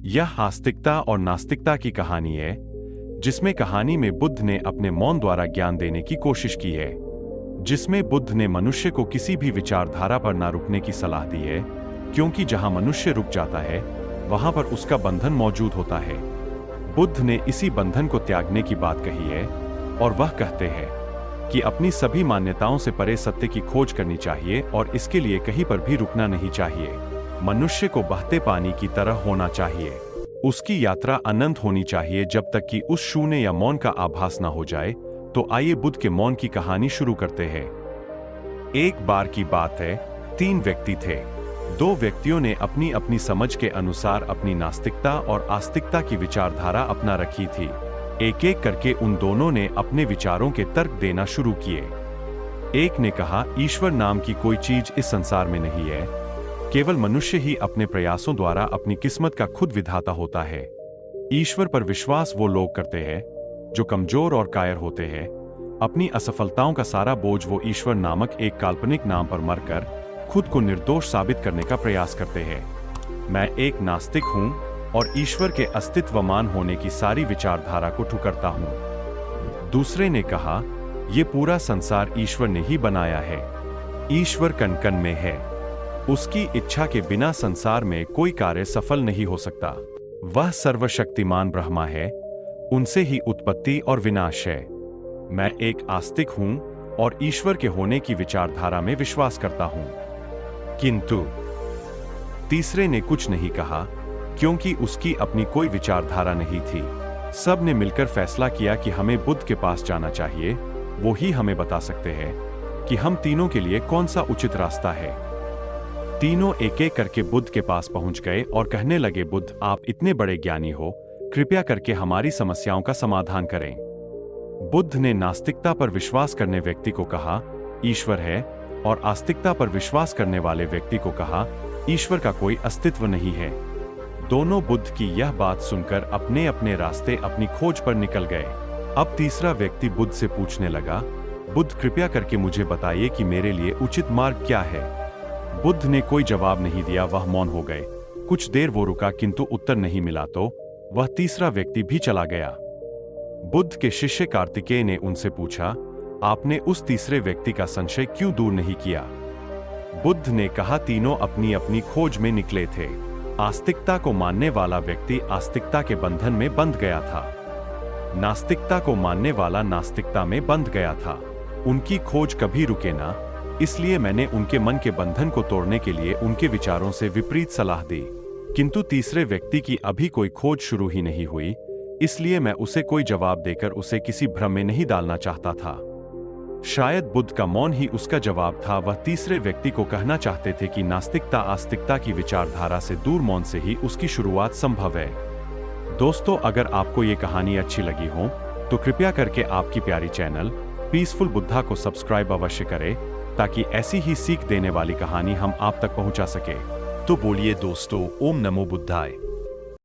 यह आस्तिकता और नास्तिकता की कहानी है, जिसमें कहानी में बुद्ध ने अपने मौन द्वारा ज्ञान देने की कोशिश की है, जिसमें बुद्ध ने मनुष्य को किसी भी विचारधारा पर ना रुकने की सलाह दी है, क्योंकि जहां मनुष्य रुक जाता है वहां पर उसका बंधन मौजूद होता है। बुद्ध ने इसी बंधन को त्यागने की बात कही है और वह कहते हैं कि अपनी सभी मान्यताओं से परे सत्य की खोज करनी चाहिए और इसके लिए कहीं पर भी रुकना नहीं चाहिए। मनुष्य को बहते पानी की तरह होना चाहिए। उसकी यात्रा अनंत होनी चाहिए जब तक कि उस शून्य या मौन का आभास न हो जाए। तो आइए बुद्ध के मौन की कहानी शुरू करते हैं। एक बार की बात है, 3 व्यक्ति थे। 2 व्यक्तियों ने अपनी अपनी समझ के अनुसार अपनी नास्तिकता और आस्तिकता की विचारधारा अपना रखी थी। एक एक करके उन दोनों ने अपने विचारों के तर्क देना शुरू किए। एक ने कहा, ईश्वर नाम की कोई चीज इस संसार में नहीं है, केवल मनुष्य ही अपने प्रयासों द्वारा अपनी किस्मत का खुद विधाता होता है। ईश्वर पर विश्वास वो लोग करते हैं जो कमजोर और कायर होते हैं। अपनी असफलताओं का सारा बोझ वो ईश्वर नामक एक काल्पनिक नाम पर मरकर खुद को निर्दोष साबित करने का प्रयास करते हैं। मैं एक नास्तिक हूं और ईश्वर के अस्तित्वमान होने की सारी विचारधारा को ठुकरता हूं। दूसरे ने कहा, यह पूरा संसार ईश्वर ने ही बनाया है। ईश्वर कण कण में है। उसकी इच्छा के बिना संसार में कोई कार्य सफल नहीं हो सकता। वह सर्वशक्तिमान ब्रह्मा है, उनसे ही उत्पत्ति और विनाश है। मैं एक आस्तिक हूं और ईश्वर के होने की विचारधारा में विश्वास करता हूं। किंतु तीसरे ने कुछ नहीं कहा, क्योंकि उसकी अपनी कोई विचारधारा नहीं थी। सब ने मिलकर फैसला किया कि हमें बुद्ध के पास जाना चाहिए। वो ही हमें बता सकते हैं कि हम तीनों के लिए कौन सा उचित रास्ता है। तीनों एक एक करके बुद्ध के पास पहुंच गए और कहने लगे, बुद्ध, आप इतने बड़े ज्ञानी हो, कृपया करके हमारी समस्याओं का समाधान करें। बुद्ध ने नास्तिकता पर विश्वास करने व्यक्ति को कहा, ईश्वर है, और आस्तिकता पर विश्वास करने वाले व्यक्ति को कहा, ईश्वर का कोई अस्तित्व नहीं है। दोनों बुद्ध की यह बात सुनकर अपने अपने रास्ते अपनी खोज पर निकल गए। अब तीसरा व्यक्ति बुद्ध से पूछने लगा, बुद्ध, कृपया करके मुझे बताइए कि मेरे लिए उचित मार्ग क्या है। बुद्ध ने कोई जवाब नहीं दिया, वह मौन हो गए। कुछ देर वो रुका, किंतु उत्तर नहीं मिला तो वह तीसरा व्यक्ति भी चला गया। बुद्ध के शिष्य कार्तिकेय ने उनसे पूछा, आपने उस तीसरे व्यक्ति का संशय क्यों दूर नहीं किया? बुद्ध ने कहा, तीनों अपनी अपनी खोज में निकले थे। आस्तिकता को मानने वाला व्यक्ति आस्तिकता के बंधन में बंध गया था। नास्तिकता को मानने वाला नास्तिकता में बंध गया था। उनकी खोज कभी रुके ना, इसलिए मैंने उनके मन के बंधन को तोड़ने के लिए उनके विचारों से विपरीत सलाह दी। किंतु तीसरे व्यक्ति की अभी कोई खोज शुरू ही नहीं हुई, इसलिए मैं उसे कोई जवाब देकर उसे किसी भ्रम में नहीं डालना चाहता था। शायद बुद्ध का मौन ही उसका जवाब था। वह तीसरे व्यक्ति को कहना चाहते थे कि नास्तिकता आस्तिकता की विचारधारा से दूर मौन से ही उसकी शुरुआत संभव है। दोस्तों, अगर आपको ये कहानी अच्छी लगी हो तो कृपया करके आपकी प्यारी चैनल पीसफुल बुद्धा को सब्सक्राइब अवश्य करें, ताकि ऐसी ही सीख देने वाली कहानी हम आप तक पहुंचा सके। तो बोलिए दोस्तों, ओम नमो बुद्धाय।